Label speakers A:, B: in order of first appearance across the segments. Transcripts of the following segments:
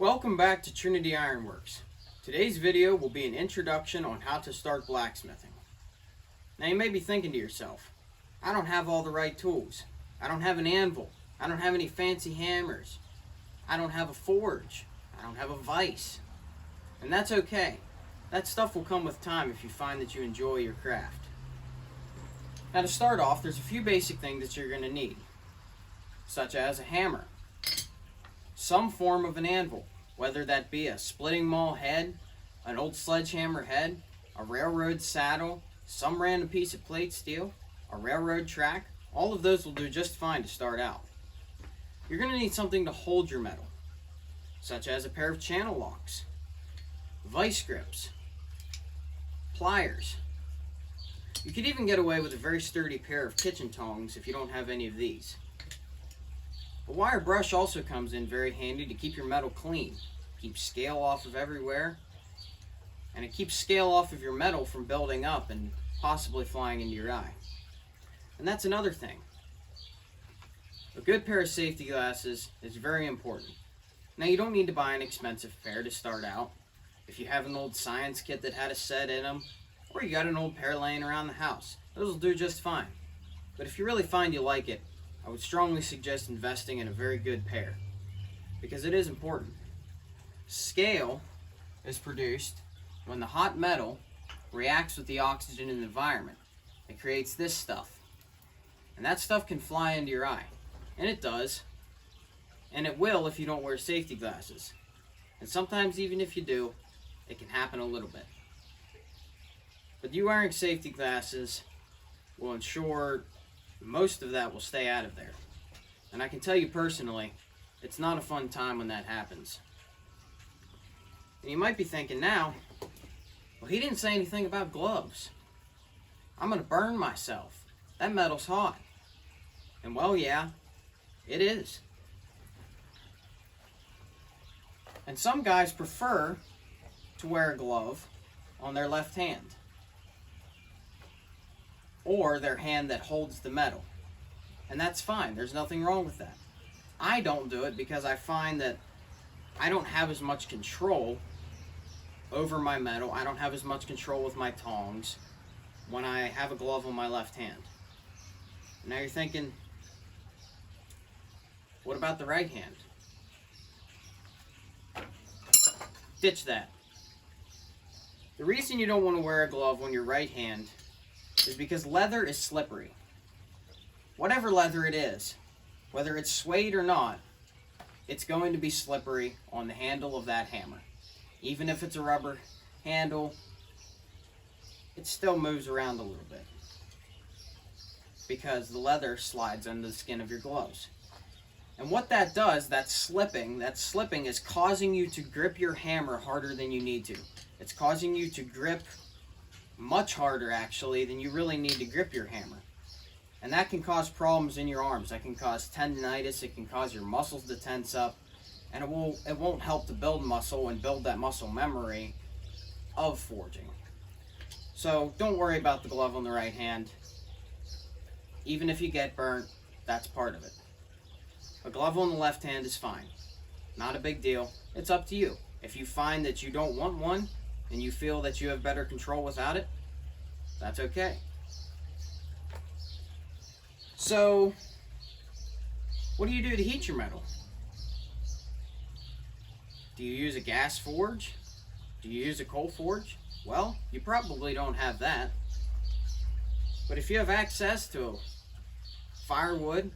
A: Welcome back to Trinity Ironworks. Today's video will be an introduction on how to start blacksmithing. Now you may be thinking to yourself, I don't have all the right tools. I don't have an anvil. I don't have any fancy hammers. I don't have a forge. I don't have a vise. And that's okay. That stuff will come with time if you find that you enjoy your craft. Now to start off, there's a few basic things that you're going to need, such as a hammer, some form of an anvil, whether that be a splitting maul head, an old sledgehammer head, a railroad saddle, some random piece of plate steel, a railroad track. All of those will do just fine to start out. You're going to need something to hold your metal, such as a pair of channel locks, vice grips, pliers. You could even get away with a very sturdy pair of kitchen tongs if you don't have any of these. A wire brush also comes in very handy to keep your metal clean, keep scale off of everywhere, and it keeps scale off of your metal from building up and possibly flying into your eye. And that's another thing. A good pair of safety glasses is very important. Now you don't need to buy an expensive pair to start out. If you have an old science kit that had a set in them, or you got an old pair laying around the house, those will do just fine. But if you really find you like it, I would strongly suggest investing in a very good pair, because it is important. Scale is produced when the hot metal reacts with the oxygen in the environment. It creates this stuff, and that stuff can fly into your eye, and it does, and it will if you don't wear safety glasses. And sometimes even if you do, it can happen a little bit. But you wearing safety glasses will ensure most of that will stay out of there. And I can tell you personally, it's not a fun time when that happens. And you might be thinking now, well, he didn't say anything about gloves. I'm going to burn myself. That metal's hot. And well, yeah, it is. And some guys prefer to wear a glove on their left hand, or their hand that holds the metal. And that's fine. There's nothing wrong with that. I don't do it because I find that I don't have as much control over my metal. I don't have as much control with my tongs when I have a glove on my left hand. Now you're thinking, what about the right hand? Ditch that. The reason you don't want to wear a glove on your right hand is because leather is slippery. Whatever leather it is, whether it's suede or not, it's going to be slippery on the handle of that hammer. Even if it's a rubber handle, it still moves around a little bit because the leather slides under the skin of your gloves. And what that does, that slipping is causing you to grip your hammer harder than you need to. It's causing you to grip much harder actually than you really need to grip your hammer. And that can cause problems in your arms. That can cause tendinitis, it can cause your muscles to tense up, and it won't help to build muscle and build that muscle memory of forging. So don't worry about the glove on the right hand. Even if you get burnt, that's part of it. A glove on the left hand is fine. Not a big deal. It's up to you. If you find that you don't want one, and you feel that you have better control without it, that's okay. So, what do you do to heat your metal? Do you use a gas forge? Do you use a coal forge? Well, you probably don't have that. But if you have access to firewood,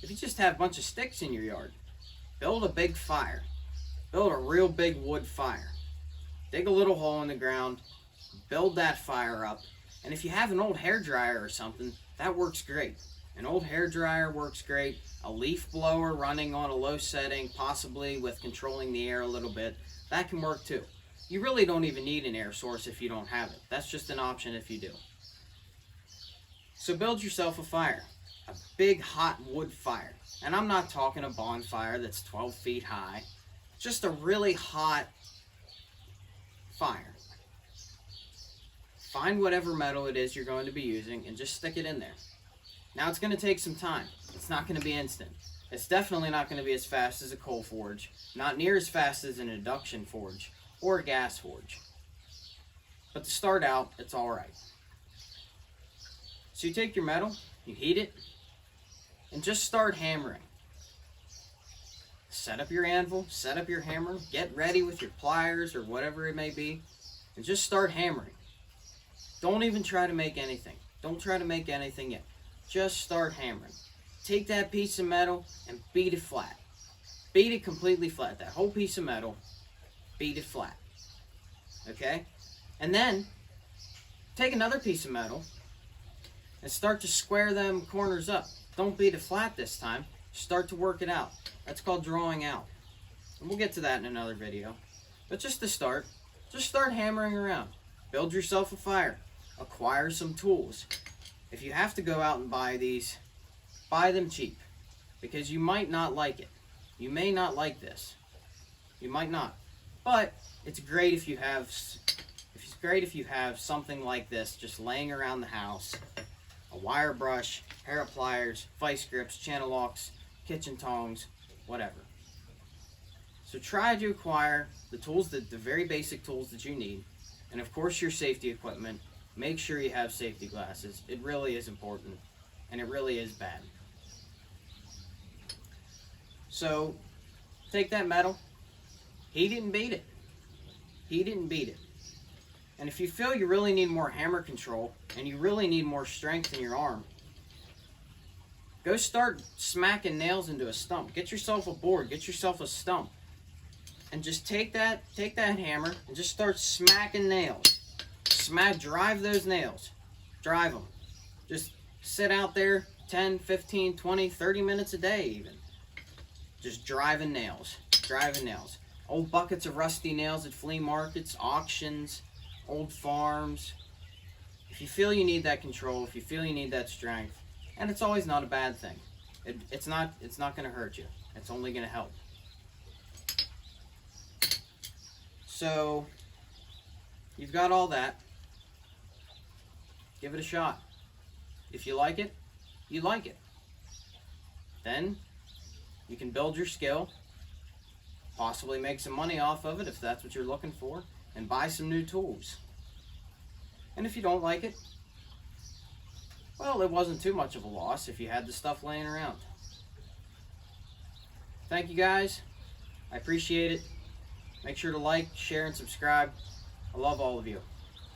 A: if you just have a bunch of sticks in your yard, build a big fire. Build a real big wood fire. Dig a little hole in the ground, build that fire up, and if you have an old hairdryer or something, that works great. An old hairdryer works great. A leaf blower running on a low setting, possibly with controlling the air a little bit, that can work too. You really don't even need an air source if you don't have it. That's just an option if you do. So build yourself a fire, a big hot wood fire. And I'm not talking a bonfire that's 12 feet high, just a really hot fire. Find whatever metal it is you're going to be using and just stick it in there. Now it's going to take some time. It's not going to be instant. It's definitely not going to be as fast as a coal forge, not near as fast as an induction forge or a gas forge. But to start out, it's alright. So you take your metal, you heat it, and just start hammering. Set up your anvil, set up your hammer, get ready with your pliers or whatever it may be, and just start hammering. Don't even try to make anything. Don't try to make anything yet. Just start hammering. Take that piece of metal and beat it flat. Beat it completely flat. That whole piece of metal, beat it flat. Okay? And then, take another piece of metal and start to square them corners up. Don't beat it flat this time. Start to work it out. That's called drawing out. And we'll get to that in another video. But just to start, just start hammering around. Build yourself a fire. Acquire some tools. If you have to go out and buy these, buy them cheap. Because you might not like it. You may not like this. You might not. But it's great if you have something like this just laying around the house. A wire brush, pair of pliers, vice grips, channel locks, kitchen tongs, whatever. So try to acquire the tools, the very basic tools that you need. And of course your safety equipment. Make sure you have safety glasses. It really is important. And it really is bad. So take that metal, heat it and beat it. Heat it and beat it. And if you feel you really need more hammer control and you really need more strength in your arm, go start smacking nails into a stump. Get yourself a board, get yourself a stump. And just take that hammer and just start smacking nails. Drive those nails. Drive them. Just sit out there 10, 15, 20, 30 minutes a day even. Just driving nails. Driving nails. Old buckets of rusty nails at flea markets, auctions, old farms. If you feel you need that control, if you feel you need that strength, and it's always not a bad thing. It's not going to hurt you. It's only going to help. So, you've got all that. Give it a shot. If you like it, you like it. Then, you can build your skill, possibly make some money off of it if that's what you're looking for, and buy some new tools. And if you don't like it, well, it wasn't too much of a loss if you had the stuff laying around. Thank you guys. I appreciate it. Make sure to like, share, and subscribe. I love all of you.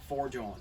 A: Forge on.